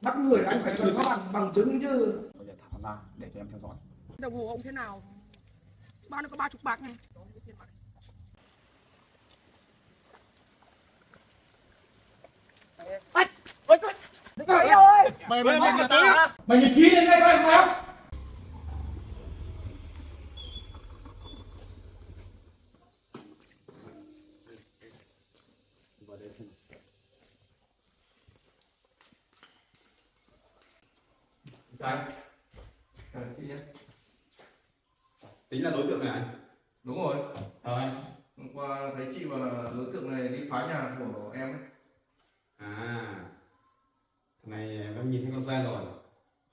Bắt người anh phải có bằng chứng chứ. Bây giờ thả hắn ra để cho em theo dõi. Đồng hồ ông thế nào? Bao nó có 30 bạc này. Ôi, ôi, ôi, ơi. Mày nhìn kỹ lên đây coi không? Chào anh. Chị nhé. Chính là đối tượng này anh. Đúng rồi. Anh. Hôm qua thấy chị bảo là đối tượng này đi phá nhà của em ấy. À, thằng này em nhìn thấy con quen rồi.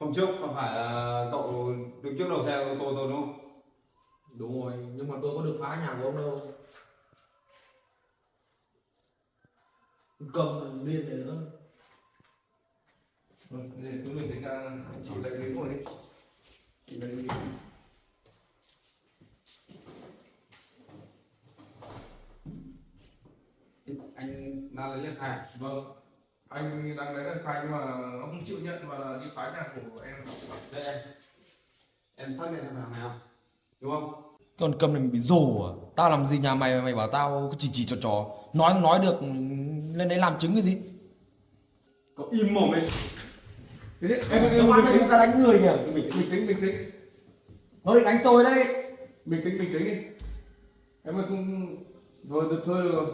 Hôm trước không phải là cậu đứng trước đầu xe ô tô tôi đúng không? Đúng rồi, nhưng mà tôi có được phá nhà của ông đâu. Cầm điên này nữa. Để chúng mình tính ra chị lấy lý ngồi đi. Chị lấy lý. Anh đang lấy lên khai. Vâng. Anh đang lấy lời khai nhưng mà nó không chịu nhận và là đi phá nhà của em. Đây em xác nhận thằng này không? Đúng không? Con cầm này mình bị rồ à? Tao làm gì nhà mày mày bảo tao chỉ trò nói không nói được, lên đấy làm chứng cái gì? Cậu im mồm đi. Em ăn đây ta đánh người nhỉ? Bình tĩnh. Nó định đánh tôi đấy. Bình tĩnh đi. Em ơi cũng rồi được thôi được rồi.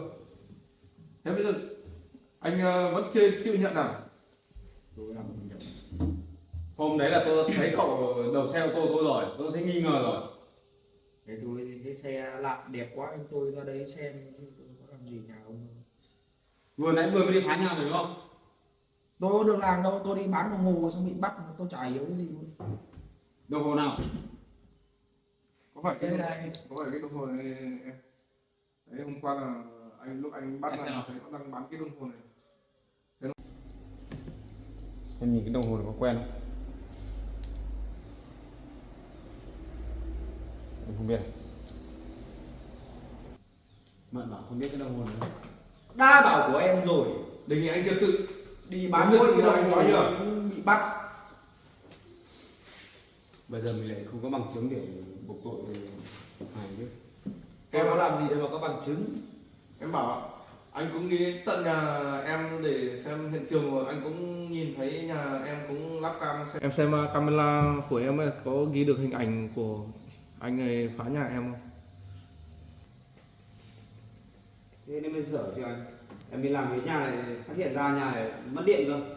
Thế bây giờ anh vẫn chưa chịu nhận à? Hôm đấy là tôi thấy cậu đầu xe ô tô tôi rồi, tôi thấy nghi ngờ rồi. Để tôi thấy xe lạ đẹp quá anh tôi ra đấy xem tôi có làm gì nhà ông đâu. Vừa nãy vừa mới đi phá nhà rồi đúng không? Tôi có được làm đâu, tôi đi bán đồng hồ xong bị bắt tôi chả hiểu cái gì luôn. Đồng hồ nào? Có phải Đây đây. có phải cái đồng hồ này em? Đấy hôm qua là lúc anh bắt là thấy nó đang bán cái đồng hồ này. Em nhìn cái đồng hồ này có quen không? Em không biết. Mận bảo không biết cái đồng hồ này. Đã bảo của em rồi, Đề nghị anh trật tự. đi bán mỗi cái đồng hồ cũng bị bắt. Bây giờ mình lại không có bằng chứng để buộc tội này chứ. Em có làm gì để mà có bằng chứng? Em bảo anh cũng đi đến tận nhà em để xem hiện trường rồi anh cũng nhìn thấy nhà em cũng lắp cam xem. Em xem camera của em ấy, có ghi được hình ảnh của anh này phá nhà em không? Thế nên bây giờ chứ anh. Em đi làm cái nhà này phát hiện ra nhà này mất điện cơ.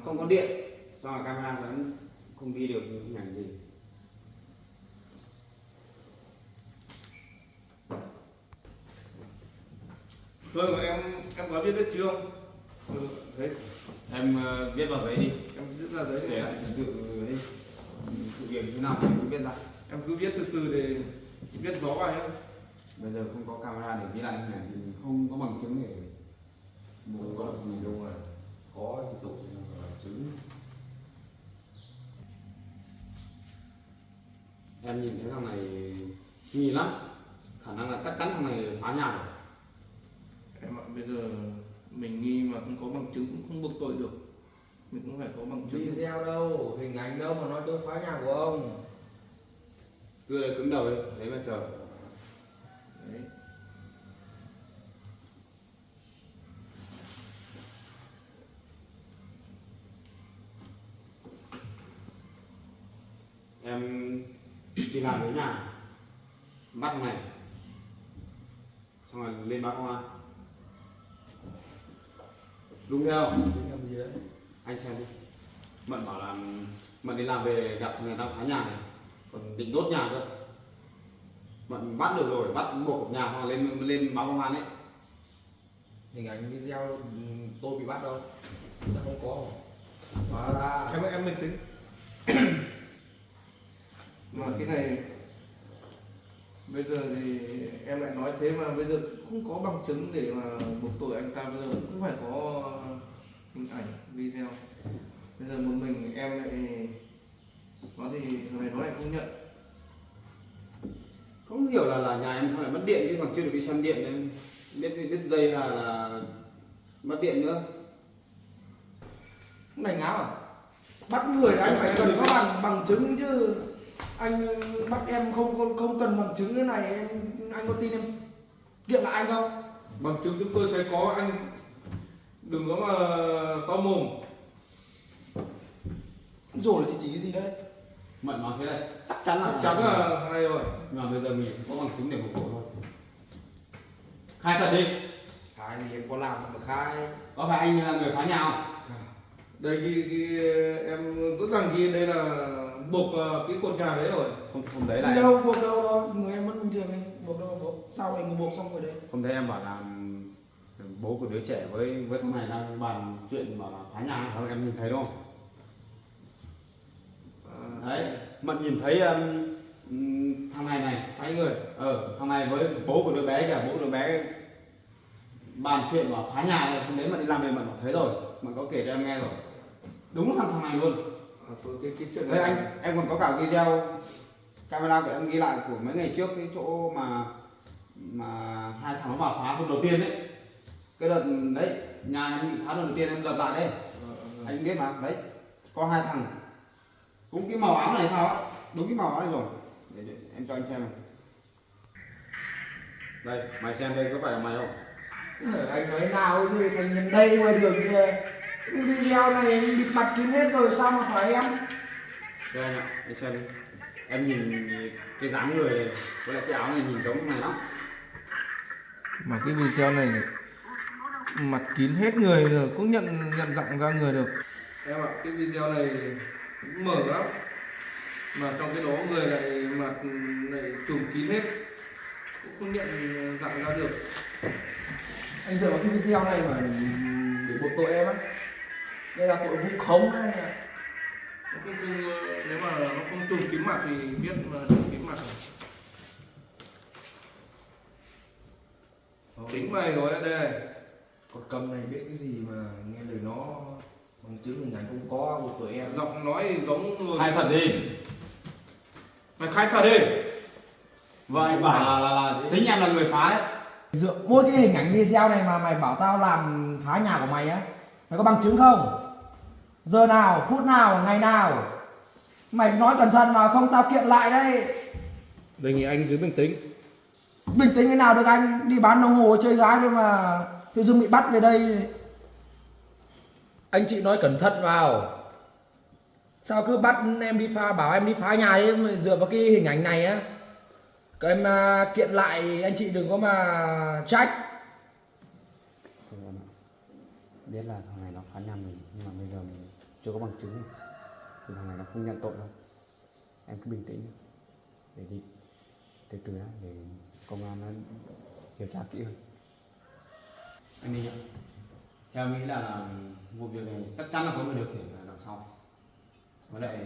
Không có điện. Sao mà camera vẫn không ghi được hình ảnh gì. Vâng, em có viết chưa không? Đấy, Em viết vào giấy đi. em viết ra đấy Để để lại tự ấy. Sự việc thế nào thì cũng viết ra. em cứ viết từ từ để viết gió vào nhé. Bây giờ không có camera để ghi lại hình ảnh thì không có bằng chứng để Không có gì đâu mà có thì tội là chứng. em nhìn thấy thằng này nghi lắm, khả năng là chắc chắn thằng này phá nhà rồi. Em ạ, bây giờ mình nghi mà không có bằng chứng cũng không buộc tội được. Mình cũng phải có bằng chứng. Video đâu, hình ảnh đâu mà nói tôi phá nhà của ông. Đưa lại cứng đầu đi, đấy mà chờ. Đấy. Em đi làm với nhà bắt thằng này xong rồi lên báo công an, đúng theo anh xem đi. Mận bảo là Mận đi làm về gặp người ta phá nhà này, còn định đốt nhà cơ. Mận bắt được rồi, bắt buộc nhà hoặc lên báo công an đấy. Hình ảnh video tôi bị bắt đâu? Nó không có. Hóa ra Em bình tĩnh. Mà cái này bây giờ thì em lại nói thế mà bây giờ không có bằng chứng để mà buộc tội anh ta, bây giờ cũng phải có hình ảnh video. Bây giờ một mình em lại nói thì người này nó lại không nhận. Không hiểu là nhà em sao lại mất điện chứ còn chưa được đi xem điện nên biết đứt dây là mất điện nữa. Này ngáo à? Bắt người anh phải cần có bằng chứng chứ. Anh bắt em không cần bằng chứng cái này anh có tin em kiện lại anh không? Bằng chứng chúng tôi sẽ có, anh đừng có mà to mồm. Rồi thì chỉ cái gì đấy? Mận nói thế này chắc chắn là hay rồi. nhưng mà bây giờ mình có bằng chứng để phục vụ thôi. Khai thật đi. Khai thì em có làm mà khai. Có phải anh là người phá nhà không? Đây cái em rõ ràng ghi đây là buộc cái cột nhà đấy rồi. Không đấy là Đâu buộc đâu đó, người em vẫn bình thường anh buộc đâu buộc. Sao anh buộc xong rồi đấy? không thấy em bảo là bố của đứa trẻ với thằng này đang bàn chuyện bảo là phá nhà không, em nhìn thấy đúng không? Đấy, Mận nhìn thấy thằng này Hai người. thằng này với bố của đứa bé kìa, bố của đứa bé bàn chuyện bảo phá nhà này, nếu mà đi làm về Mận thấy rồi, Mận có kể cho em nghe rồi. Đúng là thằng này luôn. Cái chuyện Đây này em còn có cả video camera của em ghi lại của mấy ngày trước cái chỗ mà hai thằng nó bảo phá hôm đầu tiên đấy. Cái đợt đấy nhà em bị phá lần đầu tiên em gặp lại đấy. Anh biết mà, đấy có hai thằng cũng cái màu áo này sao á, đúng cái màu áo này rồi. Để em cho anh xem này. Đây mày xem đây có phải là mày không? Anh nói nào chứ thành nhân đây ngoài đường kia. Cái video này anh bịt mặt kín hết rồi sao mà phải em? Đây anh ạ, anh xem đi. Em nhìn cái dáng người này, với lại cái áo này nhìn giống cái này lắm. mà cái video này mặt kín hết người rồi cũng nhận dạng ra người được. Em ạ, cái video này cũng mở lắm, mà trong cái đó người lại mặt lại trùm kín hết, cũng không nhận dạng ra được. Anh dựa vào cái video này mà để buộc tội em á. Đây là tội vu khống đấy anh ạ. Nếu mà nó không trùm kín mặt thì biết mà trùm kín mặt rồi. Chính mày rồi đấy đây. Con cầm này biết cái gì mà nghe lời nó bằng chứng hình ảnh không có buộc tội em. Giọng nói thì giống người. Khai thật đi. Mày khai thật đi. Vâng anh bảo là chính em là người phá đấy. Dựa mỗi cái hình ảnh video này mà mày bảo tao làm phá nhà của mày á, mày có bằng chứng không? Giờ nào, phút nào, ngày nào? Mày nói cẩn thận mà không tao kiện lại đây. Đề nghị anh cứ bình tĩnh. Bình tĩnh thế nào được anh, đi bán đồng hồ chơi gái thôi mà tự dưng bị bắt về đây. Anh chị nói cẩn thận vào. Sao cứ bắt em đi phá, bảo em đi phá nhà ấy mà dựa vào cái hình ảnh này á. Các em kiện lại anh chị đừng có mà trách. Biết là thằng này nó phá nhà mình, nhưng mà bây giờ mình chưa có bằng chứng thì thằng này nó không nhận tội đâu. Em cứ bình tĩnh để đi từ từ đã, để công an nó điều tra kỹ hơn. Anh đi nhá. Theo em nghĩ là vụ việc này chắc chắn là có người điều khiển ở đằng sau. Với lại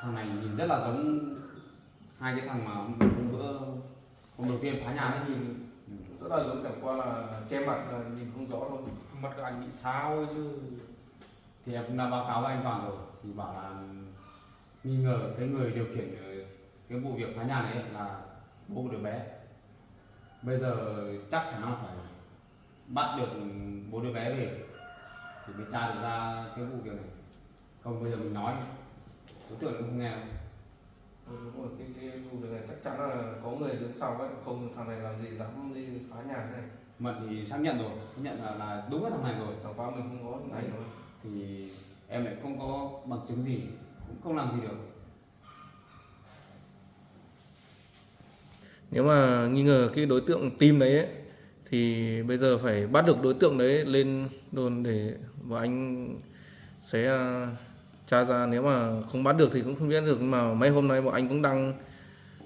thằng này nhìn rất là giống hai cái thằng mà hôm đầu tiên phá nhà ấy, nhìn Rất là giống, chẳng qua là che mặt là nhìn không rõ thôi. Mặt của anh bị sao chứ. thì em cũng đã báo cáo với anh Toàn rồi, thì bảo là nghi ngờ cái người điều khiển cái vụ việc phá nhà này là bố của đứa bé. Bây giờ chắc khả năng phải bắt được bố đứa bé về thì mới tra được ra cái vụ việc này. Không bây giờ mình nói đối tượng cũng không nghe đâu. Đúng rồi, cái vụ việc này chắc chắn là có người đứng sau ấy, không thằng này làm gì dám đi phá nhà thế này. Mận thì xác nhận rồi, xác nhận là đúng cái thằng này rồi. Chẳng qua mình không có hình ảnh rồi. Thì em lại không có bằng chứng gì, cũng không làm gì được. Nếu mà nghi ngờ cái đối tượng Tim đấy ấy, thì bây giờ phải bắt được đối tượng đấy lên đồn để và anh sẽ tra ra. Nếu mà không bắt được thì cũng không biết được, nhưng mà mấy hôm nay bọn anh cũng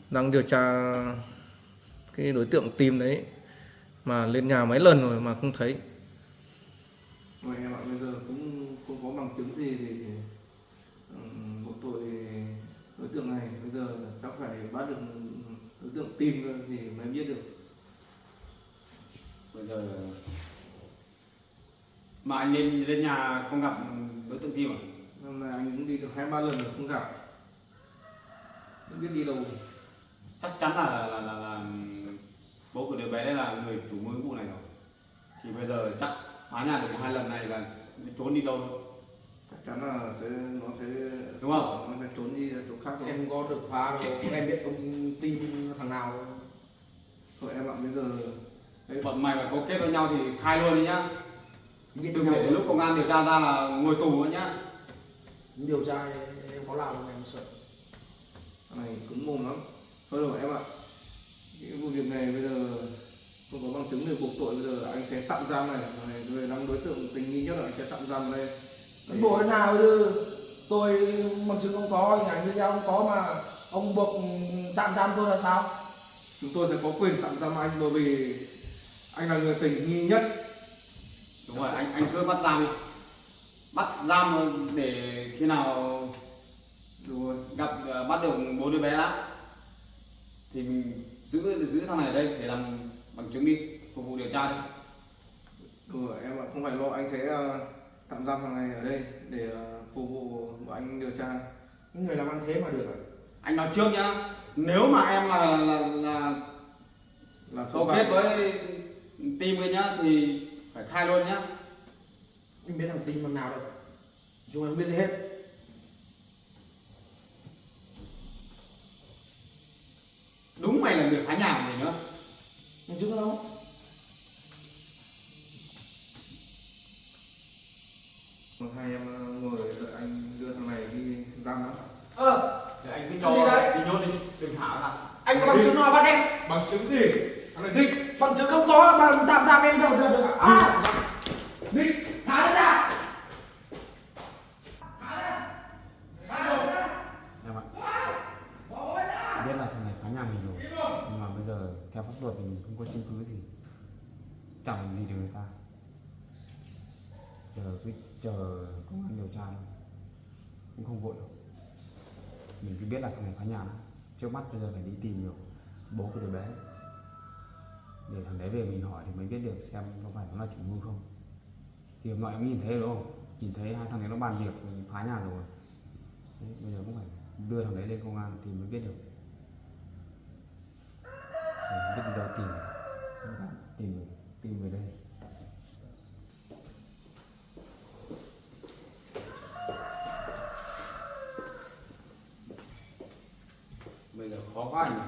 đang điều tra cái đối tượng Tim đấy, mà lên nhà mấy lần rồi mà không thấy. Rồi em ạ, bây giờ cũng không có bằng chứng gì thì buộc tội đối tượng này. Bây giờ chắc phải bắt được đối tượng Tim cơ thì mới biết được. Bây giờ mà anh lên nhà không gặp đối tượng Tim à? Hôm nay anh cũng đi được 2-3 lần rồi không gặp, không biết đi đâu. Chắc chắn là bố của đứa bé đấy là người chủ mưu vụ này rồi. Thì bây giờ chắc phá nhà được 1-2 lần này là trốn đi đâu thôi. chắc chắn là nó sẽ Đúng không? nó sẽ trốn đi ra chỗ khác rồi. Em có được phá rồi, em biết ông team thằng nào không? Thôi em ạ, bây giờ đấy, Bọn mày mà cấu kết với nhau thì khai luôn đi nhá. Biết Đừng nhau để đến lúc công an điều tra ra là ngồi tù nữa nhá. điều tra em có làm không em sợ. thằng này cứng mồm lắm. Thôi rồi em ạ, cái vụ việc này bây giờ không có bằng chứng để buộc tội, bây giờ anh sẽ tạm giam này về 5 đối tượng tình nghi nhất là anh sẽ tạm giam ở đây. Anh bộ thế nào chứ tôi bằng chứng không có, hình ảnh video không có mà ông buộc tạm giam tôi là sao? Chúng tôi sẽ có quyền tạm giam anh bởi vì anh là người tình nghi nhất. Đúng rồi, anh cứ bắt giam đi. Bắt giam để khi nào Rồi gặp bắt được bố đứa bé đó thì mình giữ thằng này ở đây để làm bằng chứng đi, phục vụ điều tra đi. rồi em ạ, không phải lo, anh sẽ tạm giam thằng này ở đây để phục vụ của anh điều tra. Những người làm ăn thế mà được à? Anh nói trước nhá, nếu mà em là cấu kết với team ấy nhá thì phải khai luôn nhá. Anh biết thằng team bằng nào đâu, chúng em không biết gì hết. Đúng mày là người phá nhà của mình nữa. Bằng chứng đâu? Hai em ngồi đợi anh đưa thằng này đi giam đó. Để anh cứ Gì cho đấy? đi nhốt đi, đừng thả ra. Anh có bằng chứng nào bắt em? Bằng chứng gì? Thằng này đích. Bằng chứng không có mà tạm giam em đâu được được à? Đi, thả ra ra. Em ạ, biết là thằng này phá nhà mình rồi, nhưng mà bây giờ theo pháp luật thì mình không có chứng cứ gì, chẳng làm gì được người ta. Cứ chờ công an điều tra thôi, cũng không vội đâu. Mình cứ biết là thằng này phá nhà đó. Trước mắt bây giờ phải đi tìm được bố của đứa bé để thằng đấy về mình hỏi thì mới biết được xem có phải nó là chủ mưu không. Thì hôm nọ em nhìn thấy rồi đúng không? Nhìn thấy hai thằng đấy nó bàn việc phá nhà rồi. Đấy, bây giờ cũng phải đưa thằng đấy lên công an thì mới biết được. Để biết đi đâu tìm về đây. Bây giờ khó quá nhỉ,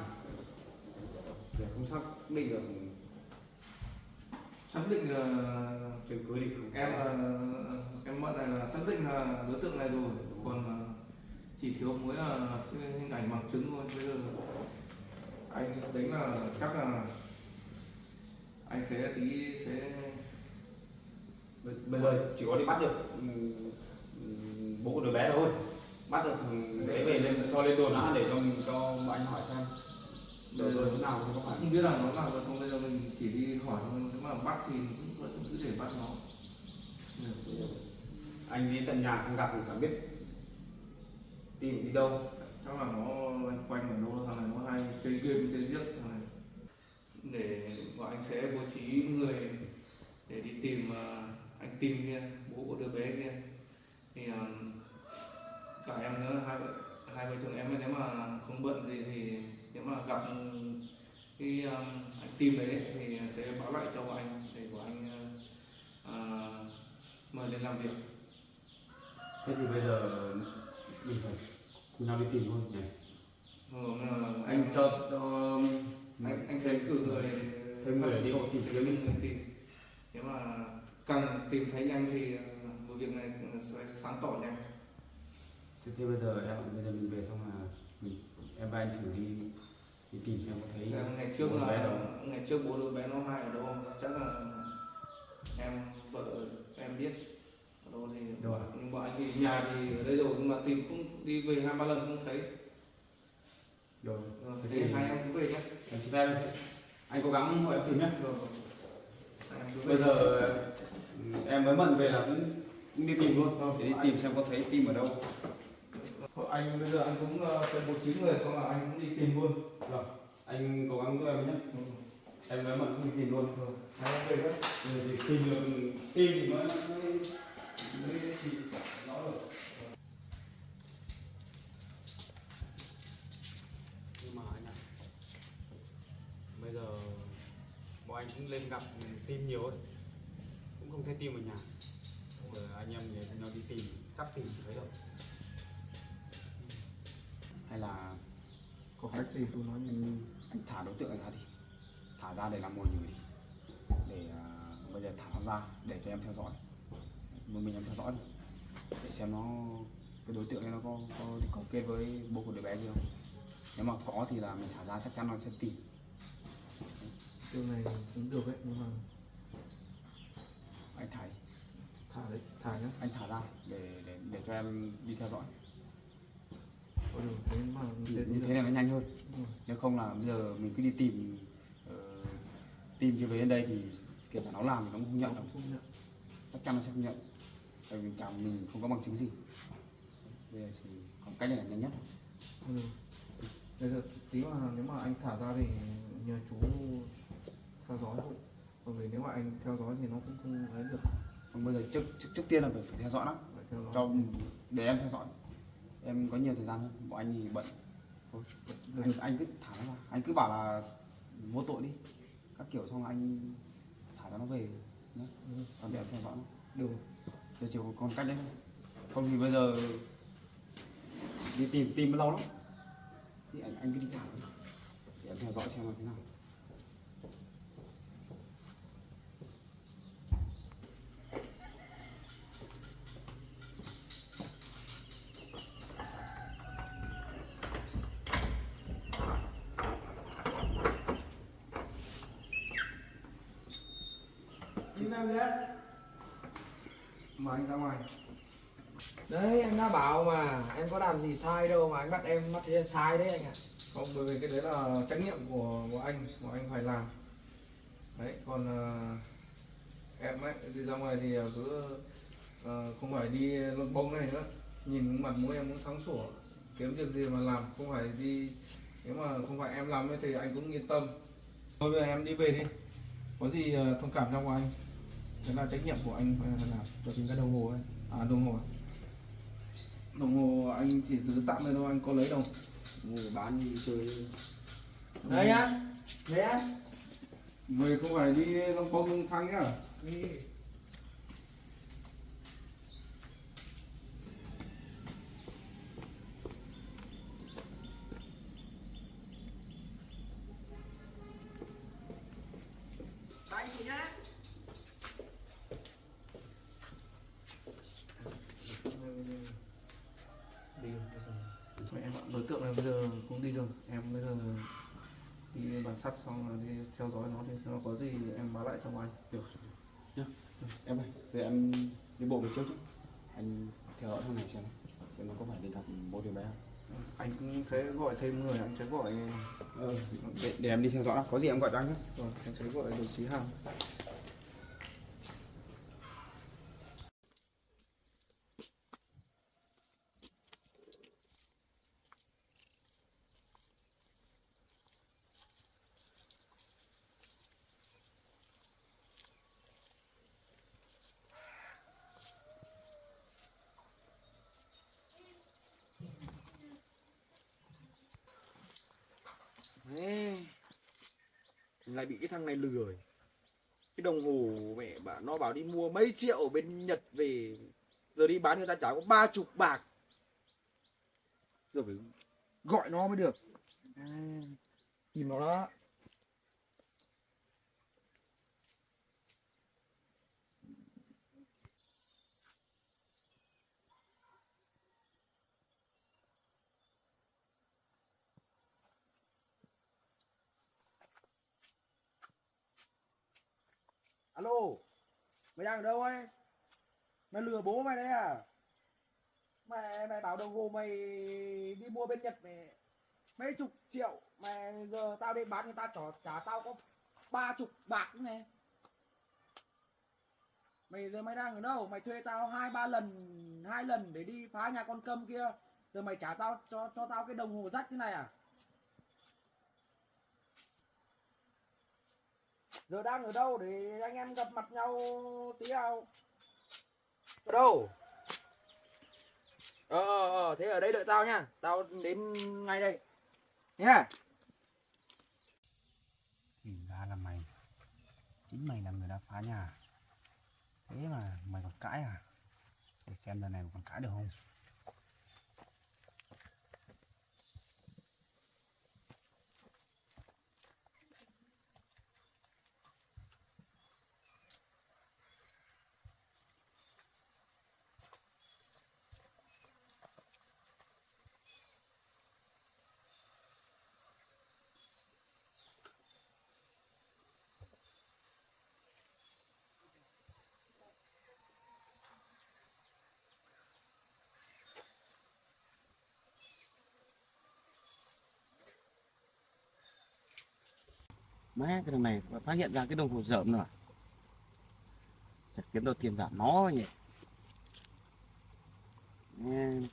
để không xác định được Xác định là chứng cứ thì không. em bọn này là xác định là đối tượng này rồi, còn chỉ thiếu mỗi là cái hình ảnh bằng chứng thôi. Bây giờ anh tính là chắc là anh sẽ Bây giờ chỉ có đi bắt được bố của đứa bé thôi, bắt được thằng đấy về lên cho lên đồn đã để cho anh hỏi xem rồi thế nào thì có phải. không biết là nó làm được không. Bây giờ mình chỉ đi hỏi thôi, nếu mà bắt thì vẫn cứ để bắt nó. Anh đi tận nhà không gặp thì chẳng biết tìm đi đâu. Chắc là nó loanh quanh ở đâu, thằng này nó hay chơi game chơi giết thằng này. Để bọn anh sẽ bố trí người để đi tìm anh Tim kia, bố của đứa bé kia. Thì cả em nữa, hai vợ chồng em nếu mà không bận gì thì nếu mà gặp cái anh Tim đấy thì sẽ báo lại cho anh để của anh mời lên làm việc. Thế thì bây giờ mình phải cùng nhau đi tìm thôi nhỉ. Anh cho anh sẽ cử người thêm người để đi hộ tìm kiếm đi. người tìm. Nếu mà càng tìm thấy nhanh thì vụ việc này sẽ sáng tỏ nhanh. Thế bây giờ mình về xong là em và anh thử đi tìm xem có thấy Ngày trước bố đứa bé đâu. ngày trước bố đứa bé nó hay ở đâu chắc là em vợ em biết ở đâu thì Đâu ạ? nhưng bọn anh thì nhà thì ở đây rồi nhưng mà tìm cũng đi về 2-3 lần không thấy. Rồi. Thế hai em cứ về nhé. Em xin phép anh cố gắng hộ em tìm nhé. Rồi. Hai em cứ về. Bây giờ em mới bận về là cũng đi tìm luôn để đi tìm xem có thấy Tim ở đâu. Anh bây giờ anh cũng sẽ bố trí người xong là anh cũng đi tìm luôn. Rồi, anh cố gắng giúp em nhé. Em mới bận cũng đi tìm luôn. Hai em về nhé. Để tìm được Tim thì mới chỉ rõ được. Nhưng mà anh ạ, bây giờ bọn anh cũng lên gặp Tim nhiều ấy, cũng không thấy Tim ở nhà. Giờ anh em cùng nhau đi tìm cắt tỉa thấy đâu. Hay là Có cách gì tôi nói mình anh thả đối tượng ra đi, thả ra để làm mồi nhử đi, để bây giờ thả nó ra để cho em theo dõi, một mình em theo dõi đi. Để xem nó, cái đối tượng này nó có cấu kết với bố của đứa bé gì không. Nếu mà có thì là mình thả ra chắc chắn nó sẽ tìm. điều này cũng được đấy, nhưng mà Anh thả đi, thả đấy, thả nhá. anh thả ra để cho em đi theo dõi. Có được thế mà Như thế này nó nhanh hơn. Nếu không là bây giờ mình cứ đi tìm tìm cái về đến đây thì kể cả nó làm thì nó cũng không nhận đâu, không nhận. chắc chắn nó sẽ không nhận, tại vì chả mình không có bằng chứng gì. Bây giờ thì còn cách này là nhanh nhất. Ừ. Bây giờ tí mà nếu mà anh thả ra thì nhờ chú theo dõi hộ. Bởi vì nếu mà anh theo dõi thì nó cũng không ấy được. Còn bây giờ trước tiên là phải theo dõi nó, Phải theo dõi. cho để em theo dõi, em có nhiều thời gian hơn, bọn anh thì bận. Thôi, anh cứ thả nó ra, anh cứ bảo là vô tội đi các kiểu, xong là anh thả nó về nhé. Còn để em theo dõi nó Được. giờ chỉ còn cách đấy thôi, không thì bây giờ đi tìm lâu lắm. Thì anh cứ đi thả nó để em theo dõi xem là thế nào. Đi làm gì đấy? Mà anh ra ngoài. Đấy anh đã bảo mà, em có làm gì sai đâu mà anh bắt em bắt thế sai đấy anh ạ. Không, bởi vì cái đấy là trách nhiệm của anh phải làm. Đấy, còn em ấy đi ra ngoài thì cứ không phải đi lông bông này nữa. Nhìn mặt mũi em cũng sáng sủa, kiếm việc gì mà làm, không phải đi. Nếu mà không phải em làm ấy thì anh cũng yên tâm. Thôi bây giờ em đi về đi, có gì thông cảm cho anh. Đấy là trách nhiệm của anh phải làm. Cho chính cái đồng hồ ấy. À, đồng hồ à? Đồng hồ anh chỉ giữ tạm đây thôi, anh có lấy đâu. Ngồi bán đi chơi. Đây nhá. Đấy á. Người không phải đi lông bông lông thăng nhá. Đi. Anh chị nhá. Đi mẹ em ạ, đối tượng này bây giờ cũng đi rồi, em bây giờ đi bản sắt xong là đi theo dõi nó, thì nó có gì em báo lại cho anh. Được nhá. Em ơi, để em đi bộ về trước chứ, anh theo dõi thằng này xem nó có phải đi gặp bố đứa bé không. Anh cũng sẽ gọi thêm người, anh sẽ gọi Để em đi theo dõi đã. Có gì em gọi cho anh nhé. rồi, anh sẽ gọi đồng chí Hằng. Lại bị cái thằng này lừa rồi. Cái đồng hồ mẹ bảo nó bảo đi mua mấy triệu ở bên Nhật về, giờ đi bán người ta trả có 30 bạc. Giờ phải gọi nó mới được. Nhìn nó đó. Alo, mày đang ở đâu ấy? Mày lừa bố mày đấy à? Mày bảo đồng hồ mày đi mua bên Nhật mày mấy chục triệu, mày giờ tao đi bán người ta trả tao có 30 bạc này. Mày giờ mày đang ở đâu? Mày thuê tao 2 lần để đi phá nhà con câm kia. Giờ mày trả tao cho tao cái đồng hồ rách thế này à? Giờ đang ở đâu để anh em gặp mặt nhau tí nào? Ở đâu? Thế ở đây đợi tao nhá. Tao đến ngay đây. Nhá. Thì ra là mày, chính mày là người đã phá nhà, thế mà mày còn cãi à? Để xem lần này còn cãi được không. Má cái thằng này phát hiện ra cái đồng hồ dởm rồi. Sẽ kiếm đầu tiền giảm nó nhỉ. Nghe.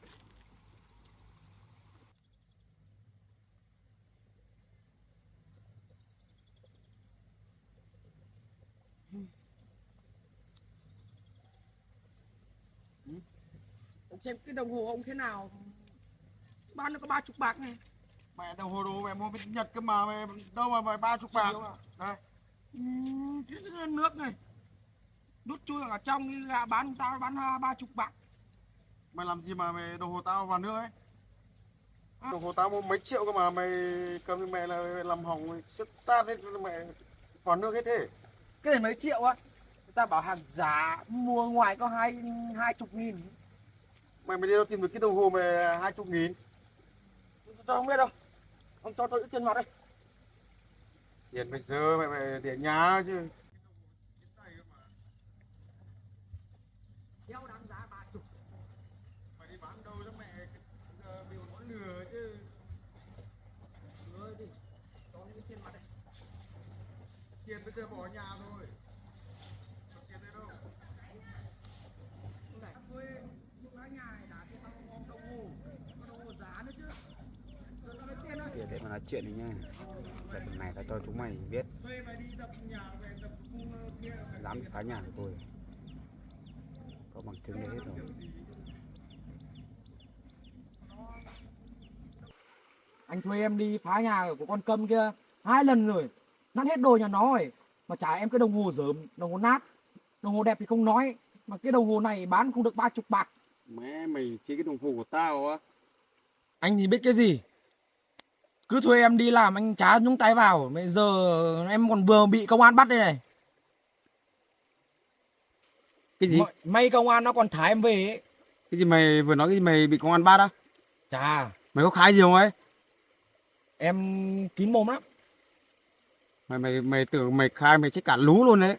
Ông xem cái đồng hồ ông thế nào, bán nó có 30 bạc này. Mẹ đồng hồ đồ mẹ mua bên Nhật cơ mà mẹ đâu mà mày 30 bạc. Đây. Cái nước này đút chui ở trong đi là bán tao bán 30 bạc. Mày làm gì mà mày đồng hồ tao vào nước ấy? Đồng hồ tao mua mấy triệu cơ mà mày cầm cho mẹ là làm hỏng xuất sát hết mẹ vào nước hết thế. Cái này mấy triệu á, người ta bảo hàng giả, mua ngoài có 20.000. Mày đi đâu tìm được cái đồng hồ mày 20.000? Tôi không biết đâu, ông cho tôi ít tiền mặt đây. Tiền bây giờ mày để nhà chứ. Đeo đáng giá 30. Mày đi bán đâu cho mẹ bị bọn lừa chứ. Rồi đi, cho ít tiền mặt đây. Tiền bây giờ bỏ ở nhà thôi. Có tiền đây đâu. Thuê những cái nhà này đã thì tao đồng hồ giá nữa chứ. Rồi tao lấy tiền thôi. Để mà nói chuyện đi nhá. Lần này tao cho chúng mày biết. Thuê mày đi đập nhà về đập kia. Dám phá nhà của tôi. Có bằng chứng đấy hết rồi. Anh thuê em đi phá nhà của con Câm kia 2 lần rồi, nát hết đồ nhà nó rồi, mà trả em cái đồng hồ dởm, đồng hồ nát, đồng hồ đẹp thì không nói, mà cái đồng hồ này bán không được 30 bạc. Mẹ mày chỉ cái đồng hồ của tao á. Anh thì biết cái gì, cứ thuê em đi làm anh chả nhúng tay vào, bây giờ em còn vừa bị công an bắt đây này. Cái gì? May công an nó còn thả em về ấy. Cái gì mày vừa nói cái gì mày bị công an bắt á? Chà, Mày có khai gì không ấy? em kín mồm lắm. Mày tưởng mày khai mày chết cả lú luôn đấy.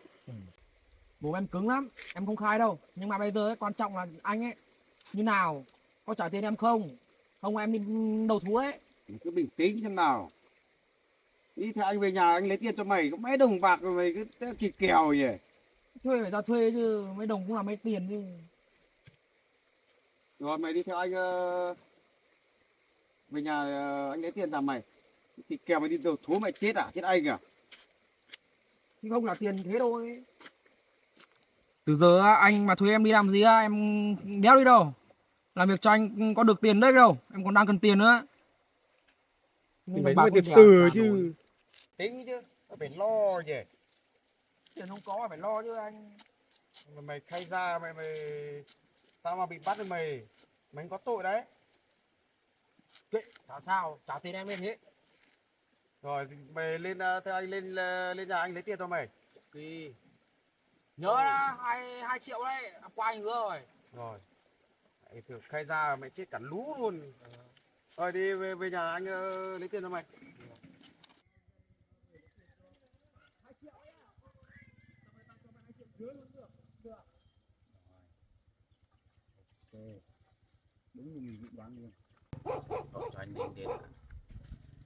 Bố em cứng lắm, em không khai đâu, nhưng mà bây giờ ấy, quan trọng là anh ấy như nào, có trả tiền em không, không em đi đầu thú ấy. Mày cứ bình tĩnh xem nào. Đi theo anh về nhà anh lấy tiền cho mày, có mấy đồng bạc rồi mày cứ kỳ kèo nhỉ. Thuê phải ra thuê chứ, mấy đồng cũng là mấy tiền chứ. Rồi mày đi theo anh về nhà anh lấy tiền giảm mày. Kỳ kèo mày đi đầu thú mày chết à? Chết anh à? Chứ không là tiền thế thôi. Từ giờ á, anh mà thuê em đi làm gì á, em đéo đi đâu. Làm việc cho anh có được tiền đấy đâu, em còn đang cần tiền nữa. Mày phải từ từ chứ. Tính chứ, phải lo nhỉ. Tiền không có phải lo chứ anh. Mày khai ra mày tao mà bị bắt thì mày có tội đấy. Kệ, chả sao, trả tiền em lên thế. Rồi mày lên theo anh lên nhà anh lấy tiền cho mày. Thì nhớ là 2 triệu đấy, qua anh hứa rồi. Rồi. Mày thử khai ra mày chết cả lú luôn. Rồi đi về nhà anh lấy tiền cho mày. Đúng như mình dự đoán luôn. Rồi cho anh đến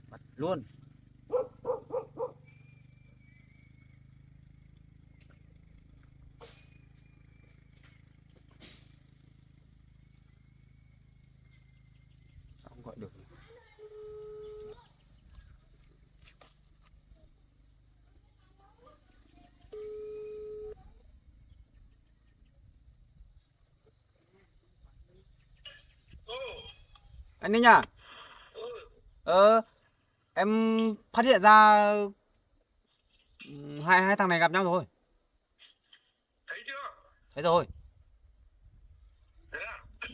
bắt luôn. Sao không gọi được? Anh Ninh à? Em phát hiện ra hai thằng này gặp nhau rồi. Thấy chưa? Thấy rồi.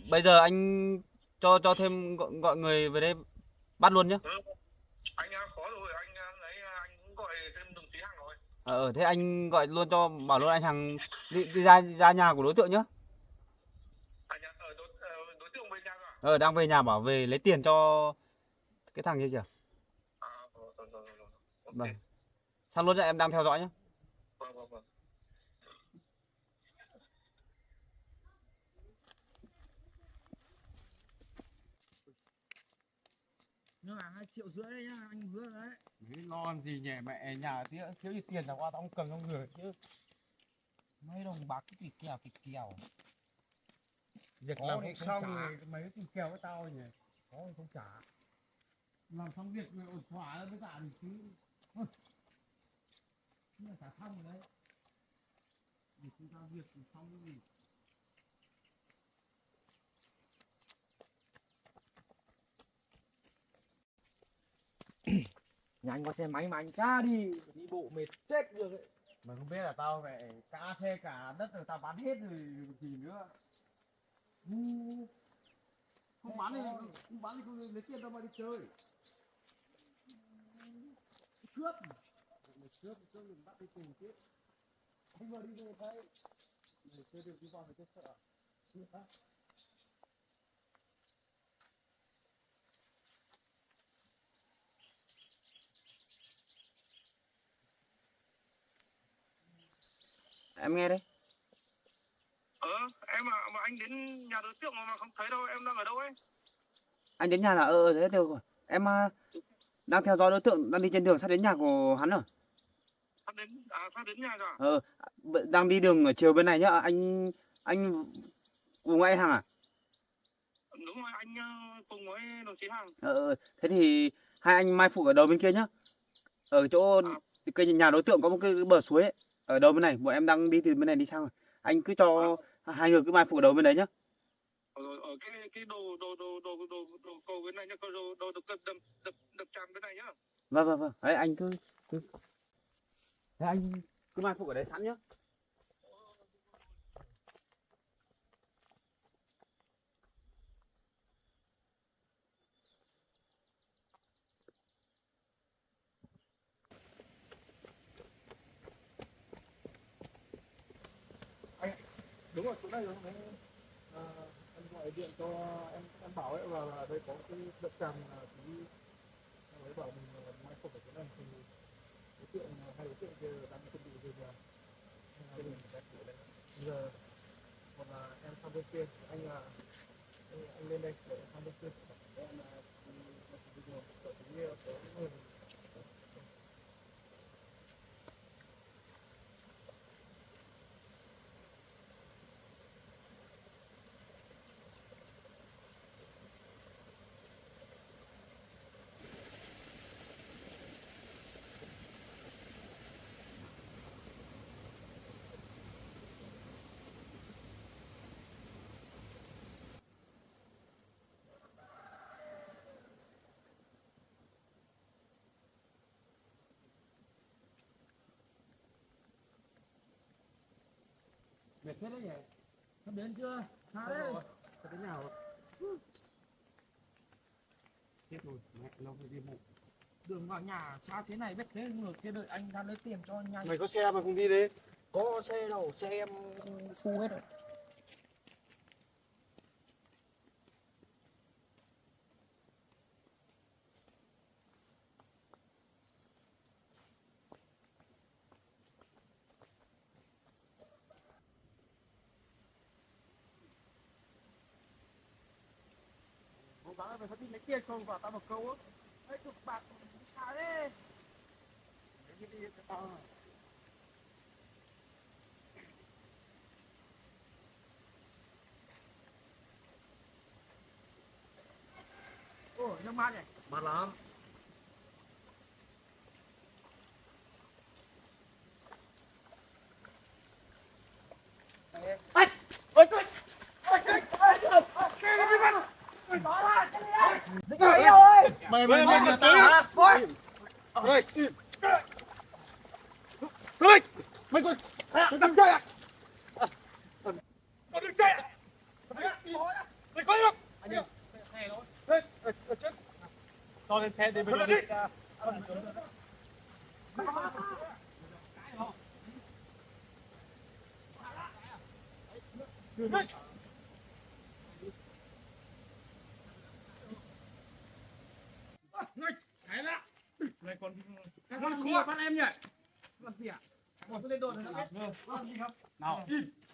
bây giờ anh cho thêm gọi người về đây bắt luôn nhá. Ừ. Anh có rồi, anh cũng gọi thêm đồng chí Hằng rồi. Thế anh gọi luôn cho bảo luôn anh Hằng đi ra nhà của đối tượng nhá. Đối tượng về nhà rồi. Đang về nhà bảo về lấy tiền cho cái thằng kia kìa. Rồi. Ok. Vâng. Sang luôn cho em đang theo dõi nhá. Vâng. Nhưng mà 2,5 triệu đấy nhá, anh hứa đấy. Lo gì nhỉ mẹ, nhà thiếu gì tiền là qua tao không cầm trong người chứ. Mấy đồng bạc cái kèo. Việc Có làm thì không không xong trả. thì mấy cái tiền kèo với tao nhỉ. Có thì không trả. Làm xong việc rồi ổn thỏa với cả thì chứ. Nhưng mà trả xong rồi đấy. Thì chúng ta việc thì xong cái gì. Nhà anh có xe máy mà anh cá đi bộ mệt chết được ấy. Mày không biết là tao mẹ cả xe cả đất rồi tao bán hết rồi gì nữa. Không bán thì không lấy tiền đâu mà đi chơi. Cướp mình bắt đi tù chứ. Anh vừa đi về thấy. Mày chơi được đi vào mày chết sợ. Em nghe đấy. Em mà anh đến nhà đối tượng mà không thấy đâu, em đang ở đâu ấy? Anh đến nhà là thế được rồi. Em đang theo dõi đối tượng đang đi trên đường sắp đến nhà của hắn rồi. Sắp đến nhà rồi. Đang đi đường ở chiều bên này nhá. Anh cùng anh Hằng à? Đúng rồi, anh cùng với đồng chí Hằng. Thế thì hai anh mai phục ở đầu bên kia nhá. Ở chỗ cái nhà đối tượng có một cái bờ suối ấy. Ở đầu bên này, bọn em đang đi từ bên này đi sang rồi. Anh cứ cho hai người cứ mai phục ở đầu bên đấy nhá. Ở cái đồ cầu bên này nhá, đồ đập tràn bên này nhá. Vâng. Đấy anh cứ thế anh cứ mai phục ở đấy sẵn nhá. Đúng rồi, chỗ này đúng đấy. Anh gọi điện cho em bảo ấy là đây có cái đập tràn thì ấy bảo mình mai phục ở chỗ này thì hai đối tượng kia đang chuẩn bị về nhà. Giờ còn là em sang bên kia, anh lên đây để sang bên kia. Em mệt thế đấy nhỉ? Sắp đến chưa? Xa đấy. Sắp đến nhà rồi. Chết rồi, mẹ lâu mới đi ngủ. Đường vào nhà xa thế này biết thế người kia đợi anh ra lấy tiền cho nhanh. Mày có xe mà không đi đi. Có xe đâu, xe em thu hết rồi. Cố gắng mày phải đi lấy tiền không và tao một câu á. Đấy, chục bạc xa đấy. Đi cho tao. Ồ, nhưng mát nhỉ? Mát lắm. Mày nhà tao hả? Ôi. Ơi. Ơi. Mày còn đừng chơi à? Còn đừng chơi à? Mày cho lên xe thì bây giờ đi. Này còn khua bắt em nhỉ? Làm gì ạ? Còn tôi lên đồn rồi làm gì không? Nào.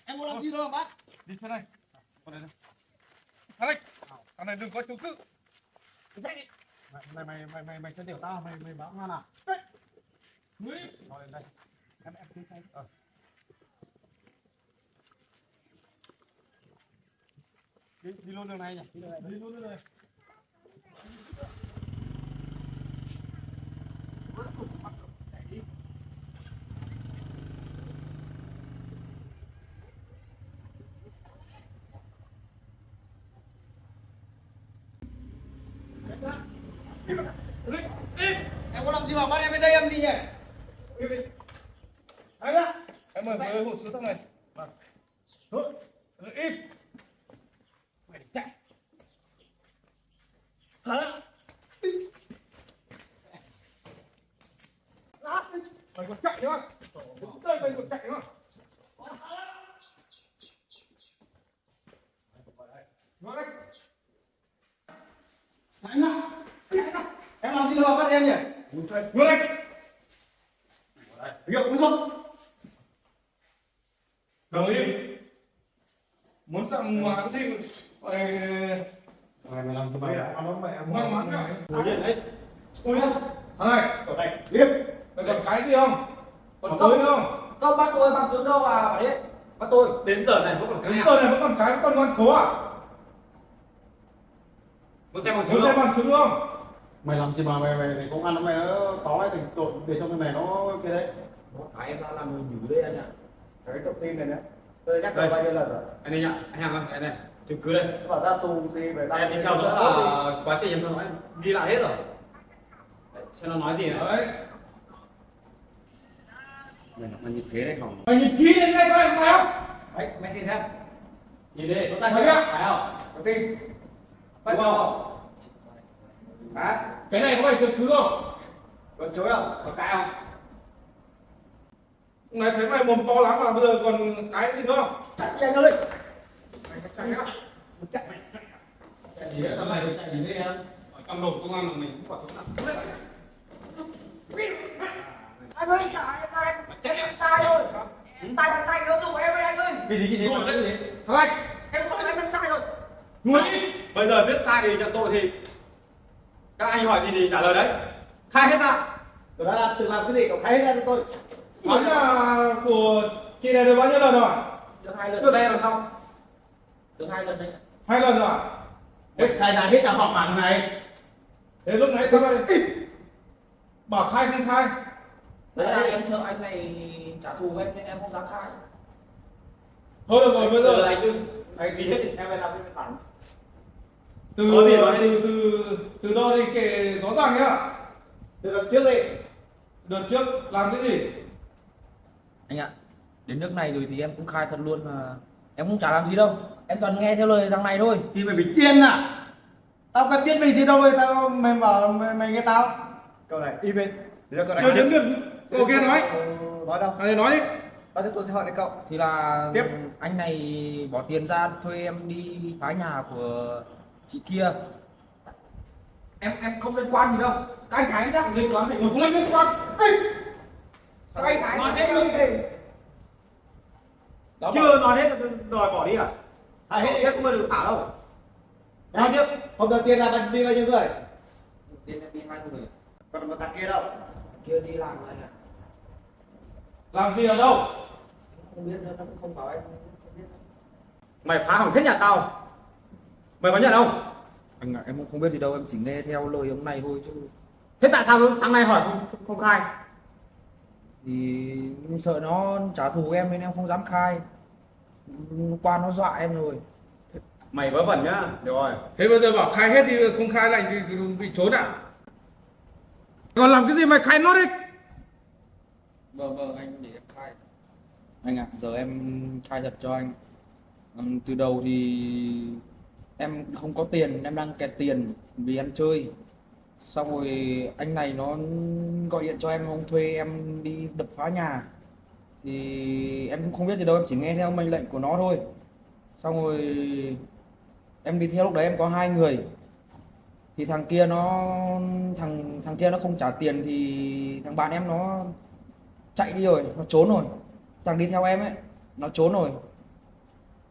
Em muốn làm gì đâu bắt? Đi xuống đây. Con này đây. Thằng này đừng có chống cự. Mày cho điều tao, mày báo ngon à? Ngươi. Rồi lên đây. Em cứ xem. Đi luôn đường này nhỉ? Đi luôn đường này. Em có làm gì mà bắt em lên đây em gì nhỉ? Đấy á. Em mời với hộ số thằng này. Thôi. Im. Mày chạy. Hả? Mày còn chạy nữa. Đây mày còn chạy nữa. Vào đây. Anh ạ. Em làm gì đâu mà bắt em nhỉ? Vào đây. Việc uống xong. Đồng ý. Muốn làm ngoài cái gì Mày làm gì mày ăn nó mẹ ngoan ngoãn nữa. ngồi yên đấy. Ui, thằng này, Ở đây. tiếp. Mày còn cái gì không? Còn tới nữa không? Không bắt tôi bằng chứng đâu mà bảo đấy. Bắt tôi. Đến giờ này vẫn còn Đến cái giờ này vẫn còn cái vẫn còn ngoan cố à? muốn xem bằng Muốn chứng xem không? bằng chứng không? Mày làm gì mà mày công an nó mày nó tó mày thành tội để cho cái mày nó kia đấy. Phải em đã làm nhử đây anh ạ. Cái thông tin này nữa tôi nhắc rồi bao nhiêu lần rồi. Anh đây nhá, anh hàng ơi, anh này chứng cứ đây. Bảo ra tù thì phải làm Em đi theo dõi là quá trình em theo dõi em ghi lại hết rồi. Đấy, xem nó nói gì này. Đấy. Mày nhìn thế đấy không? Mày nhìn kỹ lên đây coi mày không? đấy mày xin xem Nhìn đi, có sai Mày chưa? biết. Phải không? thông tin Đúng không? hả Cái này có phải chứng cứ không? còn chối không Có cãi không? Này thấy mày mồm to lắm mà bây giờ còn cái gì nữa không? Chạy đi anh ơi. Mày chạy nữa. Chạy gì đấy, tao mày chạy gì đấy em? Ở trong đồn công an là mình cũng quả sống nào. Anh ơi, em sai rồi. Tay thằng này nó dùng em ơi anh ơi. Cái gì? Ngồi Cái đấy. gì? Thằng anh, Em không em sai rồi. ngồi đi. Bây giờ biết sai thì nhận tội thì các anh hỏi gì thì trả lời đấy. Khai hết ra. tôi đã làm tự làm cái gì cậu khai hết ra cho tôi. Hắn là của chị này được bao nhiêu lần rồi? Được 2 lần. Từ đây là xong. Được 2 lần đấy. 2 lần rồi à? Khai ra hết cả họp mạng này. Thế lúc nãy tao lại bảo khai không khai. Đấy là em sợ anh này trả thù em nên em không dám khai. Thôi được rồi, bây giờ anh cứ anh ghi hết đi, em phải làm cái bản. từ Có gì nói từ từ từ đo đi kể rõ ràng nhá. từ lần trước đi Đợt trước làm cái gì? Anh ạ, đến nước này rồi thì em cũng khai thật luôn mà. Em cũng chả làm gì đâu. Em toàn nghe theo lời thằng này thôi. thì mày bị điên à? Tao cần biết mày gì đâu tao mày bảo mày nghe tao. Câu này im đi. Giờ câu này Chưa đến được cậu kia nói. nói đâu Này nói đi. tao tôi sẽ hỏi đến cậu. Thì là Tiếp. anh này bỏ tiền ra thuê em đi phá nhà của chị kia. Em không liên quan gì đâu. Các anh Thái nhá. Liên quan thì Không liên quan. Các anh Thái nói hết luôn. chưa nói hết đòi bỏ đi à? Hai hết sẽ không bao được thả đâu. Nói tiếp. Hôm đầu tiên là đi bao nhiêu người? Tiền em đi 2 người. Còn một thằng kia đâu? Kia đi làm anh ạ. Làm gì ở đâu? Em không biết nữa, nó cũng không bảo em không biết. Mày phá hỏng hết nhà tao. Mày có nhận không? Anh ạ, em cũng không biết gì đâu, em chỉ nghe theo lời ông này thôi chứ. Thế tại sao sáng nay hỏi không khai? Thì em sợ nó trả thù em nên em không dám khai. Qua nó dọa em rồi. Mày vớ vẩn nhá. Được rồi. Thế bây giờ bảo khai hết đi, không khai lại thì bị trốn à? Còn làm cái gì mày khai nốt đi. Vâng anh để em khai. Anh ạ, giờ em khai thật cho anh. Từ đầu thì em không có tiền, em đang kẹt tiền vì ăn chơi. Xong rồi anh này nó gọi điện cho em, ông thuê em đi đập phá nhà. Thì em cũng không biết gì đâu, em chỉ nghe theo mệnh lệnh của nó thôi. Xong rồi em đi theo, lúc đấy em có 2 người. Thì thằng kia nó thằng kia nó không trả tiền thì thằng bạn em nó chạy đi rồi, nó trốn rồi. Thằng đi theo em ấy, nó trốn rồi.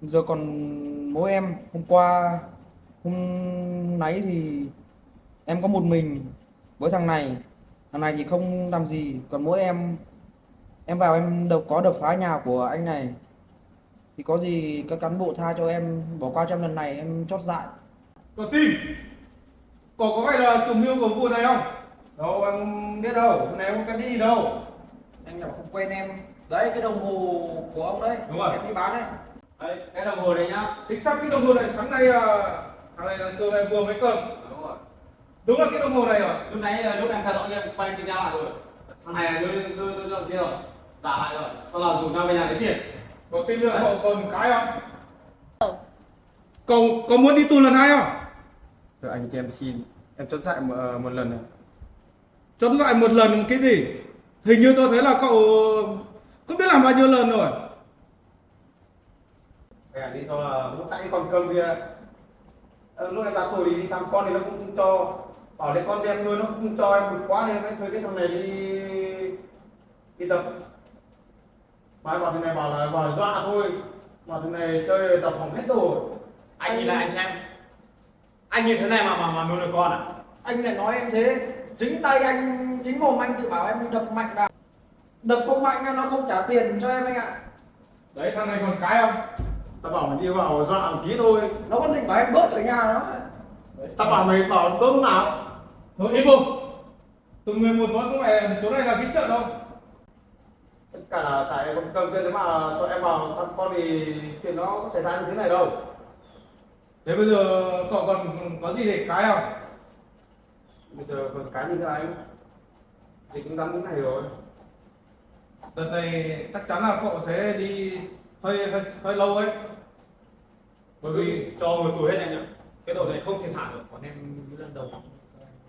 Giờ còn mỗi em, hôm nãy thì em có một mình với thằng này thì không làm gì, còn mỗi em vào em đập phá nhà của anh này. Thì có gì các cán bộ tha cho em, bỏ qua cho em lần này, em chót dại. Cậu tìm. Cậu có phải là chủ mưu của vụ này không? Đâu em biết đâu, hôm nay em không cái gì đâu. Anh nào không quen em. Đấy, cái đồng hồ của ông đấy, Đúng rồi. em đi bán đấy. Đấy, cái đồng hồ này nhá. Chính xác cái đồng hồ này sáng nay thằng này là từ này vừa mới cơm. Đúng rồi. Đúng là cái đồng hồ này rồi. Lúc nãy lúc em theo dõi em quay video lại rồi. Thằng này là đưa kia rồi. Giả lại rồi. Sau đó dùng nhau về nhà lấy tiền. Cậu tin là cậu còn cái không? Cậu có muốn đi tù lần 2 không? Thôi anh cho em xin, em chốt dại một lần này. Chốt lại một lần cái gì? Hình như tôi thấy là cậu không biết làm bao nhiêu lần rồi. Phải đi thôi là lúc nãy con cơm kia. Lúc em ra tù thì đi thăm con thì nó cũng không cho. Bảo lấy con cho em nuôi nó cũng không cho em một quá nên em thuê cái thằng này đi tập. Mà bảo thằng này bảo là dọa thôi. Bảo thằng này chơi tập hỏng hết rồi. Anh nhìn lại anh xem. Anh như thế này mà nuôi được con à? Anh lại nói em thế. Chính tay anh, chính mồm anh tự bảo em đi đập mạnh vào. Đập không mạnh nó không trả tiền cho em anh ạ. Đấy, thằng này còn cái không? Tao bảo mày đi vào dọa một tí thôi. Nó còn định bảo em đốt ở nhà nó. Tao bảo mày bảo đốt lúc nào. Thôi im không? Từng người một nói không phải chỗ này là cái chợ đâu. Tất cả là tại con cơm kia nếu mà cho em vào thăm con thì chuyện nó có xảy ra như thế này đâu. Thế bây giờ cậu còn có gì để cái không? Bây giờ còn cái gì nữa anh? Thì cũng dám cái này rồi. Đợt này chắc chắn là cậu sẽ đi hơi lâu ấy. Bởi vì cho ngồi tù hết anh ạ. Cái đội này không thể thả được. Còn em lần đầu.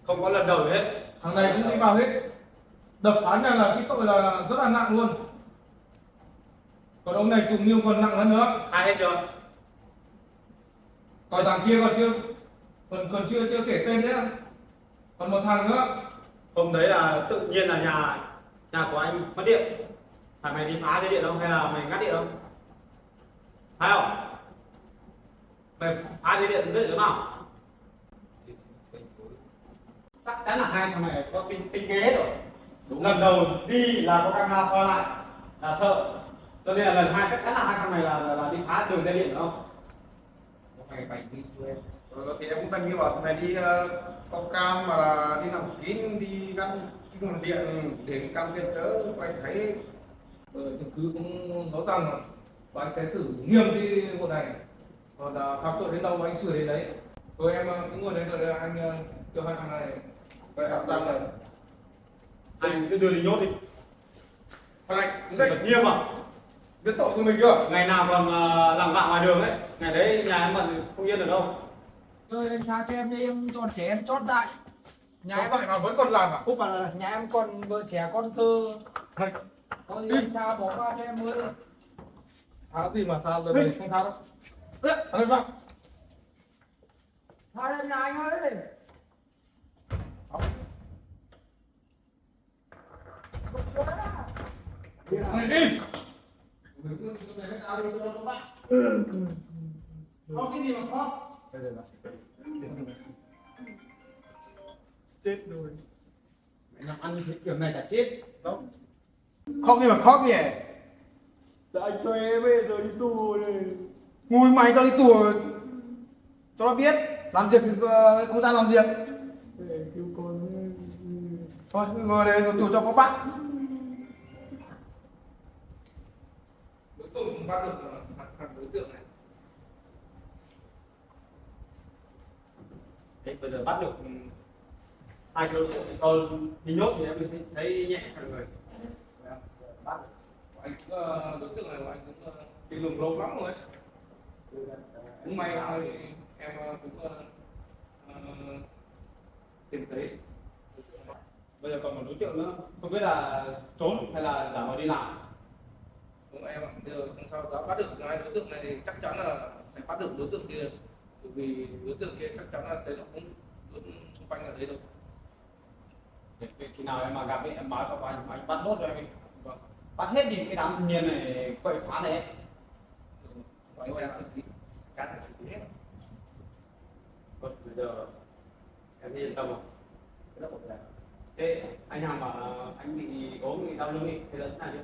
Không có lần đầu gì hết. thằng này cũng đi vào hết. Đập phá nhà là cái tội là rất là nặng luôn. Còn ông này chủ mưu còn nặng hơn nữa. Khai hết chưa? Còn thằng kia còn chưa kể tên nhé. Còn một thằng nữa. Hôm đấy là tự nhiên là nhà của anh mất điện. Phải mày đi phá dây điện không hay là mày ngắt điện không? Phải không? Mày phá dây điện đến chỗ nào? Chắc chắn là hai thằng này có tinh kế hết rồi. Lần đầu đi là có camera soi lại là sợ. Cho nên là lần hai chắc chắn là hai thằng này là đi phá đường dây điện đúng không? Phải bày đi cho em. Rồi thì em cũng đang nghĩ bảo thằng này đi có cam mà là đi làm kín đi gắn cái nguồn điện để cam kết đỡ quay thấy. Chứng cứ cũng rõ ràng rồi. Và anh sẽ xử nghiêm cái vụ này. Còn phạm tội đến đâu anh xử đến đấy. Rồi em cứ ngồi đấy đợi anh cho hai thằng này về tạm giam này. Anh cứ đưa đi nhốt đi. Còn anh Thật nghiêm à? biết tội của mình chưa? Ngày nào còn làm vạ ngoài đường ấy. Ngày đấy nhà em bận không yên được đâu. Thôi anh tha cho em đi, em còn trẻ em chót dại. Nhà Có em, vậy mà vẫn còn làm à? Úp vào đây. nhà em còn vợ trẻ con thơ. Thôi thì anh tha bỏ qua cho em mới. Tha gì mà tha rồi mình không tha đâu. Thằng này vào. Tha cho nhà anh ơi. Thằng này im. Có cái gì mà khóc? Chết rồi. Mày làm ăn như thế kiểu này là chết. Đâu? Khóc gì mà khóc gì? Dạ anh thuê em bây giờ đi tù này. Ngồi mày tao đi tù cho nó biết làm việc không ra làm việc. Để cứu con. Thôi ngồi đây ngồi tù cho có bạn. Cuối cùng bắt được thằng đối tượng này. Thế bây giờ bắt được hai đối tượng thì con đi nhốt thì em thấy nhẹ cả người. Bắt được. Anh cũng, đối tượng này của anh cũng đi lùng lâu lắm rồi. Cũng may em cũng tìm thấy. Bây giờ còn một đối tượng nữa, không biết là trốn hay là giả vờ đi làm. Đúng em ạ, bây giờ không sao đã bắt được hai đối tượng này thì chắc chắn là sẽ bắt được đối tượng kia, bởi vì đối tượng kia chắc chắn là sẽ cũng luôn xung quanh ở đấy đâu. Để khi nào em mà gặp ấy, em báo cho anh bắt nốt rồi em. Vâng. Bắt hết thì cái đám thanh niên này quậy phá này ấy. Và anh sẽ xử lý, cán để xử lý hết. Vâng, bây giờ em yên tâm không? Thế anh Hằng bảo là anh bị ốm, bị đau lưng ấy, thế là thế nào chưa?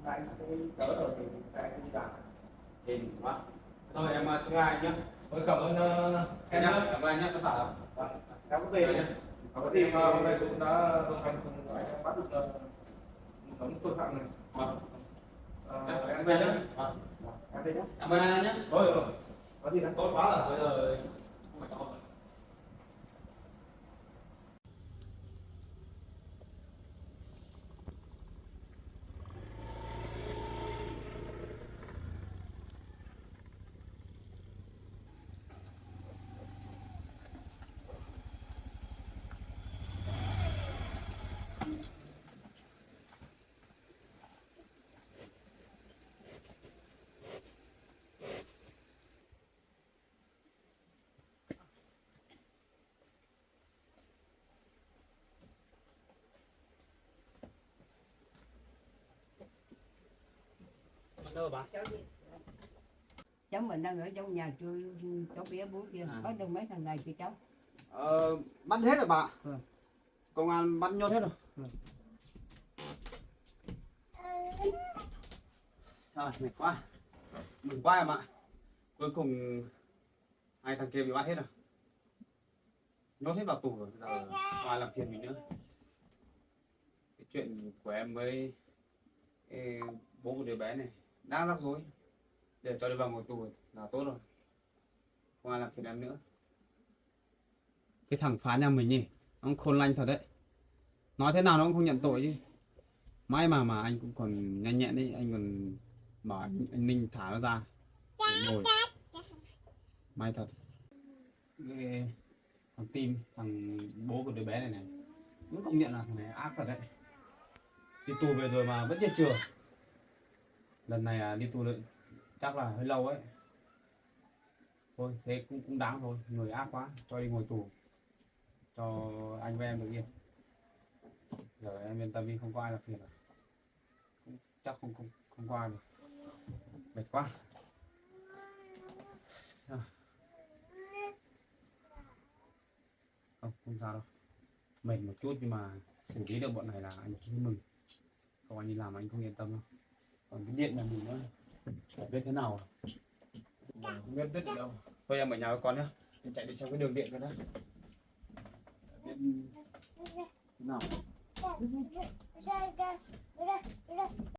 Anh thấy đỡ rồi thì anh đi làm. Hên quá. Thôi em xin chào anh nhé. Tôi cảm ơn em Nhá, nhé. cảm ơn anh nhé, các bạn. Em có về nhé. Có gì mà hôm nay cũng đã đồng hành cùng anh em bắt được một nhóm tội phạm này. Vâng. Em về nhé. Vâng. Em về nhé. Cảm ơn anh nhé. Rồi. Có gì đâu. Tốt quá rồi, bây giờ không phải to. Đâu bà? Cháu mình đang ở trong nhà cháu bé bố kia, bắt được mấy thằng này thì cháu. Bắt hết rồi bà. Ừ. Công an bắt nhốt hết rồi. Rồi, mệt quá. Mừng quá em ạ. Cuối cùng hai thằng kia bị bắt hết rồi. Nhốt hết vào tù rồi, giờ ai làm phiền mình nữa. Cái chuyện của em với bố của đứa bé này đang rắc rối, để cho đi vào ngồi tù là tốt rồi, không ai làm phiền em nữa. Cái thằng phá nhà mình nhỉ, ông khôn lanh thật đấy, nói thế nào nó cũng không nhận tội chứ. May mà anh cũng còn nhanh nhẹn đấy, anh còn bảo anh Ninh thả nó ra để ngồi, may thật. Cái thằng Tim, thằng bố của đứa bé này này, cũng công nhận là thằng này ác thật đấy. Đi tù về rồi mà vẫn chết chừa. Lần này đi tù nữa chắc là hơi lâu ấy. Thôi thế cũng đáng thôi, người ác quá, cho đi ngồi tù cho anh với em được yên. Giờ em yên tâm đi, không có ai làm phiền rồi. Chắc không có ai được. Mệt quá. Không sao đâu. Mệt một chút nhưng mà xử lý được bọn này là anh cũng mừng. Còn anh đi làm anh không yên tâm đâu. Còn cái điện nhà mình nữa, chả biết thế nào. Không biết đứt ở đâu. Thôi em ở nhà với con nhá. Em chạy đi xem cái đường điện cái đó. Biết thế nào.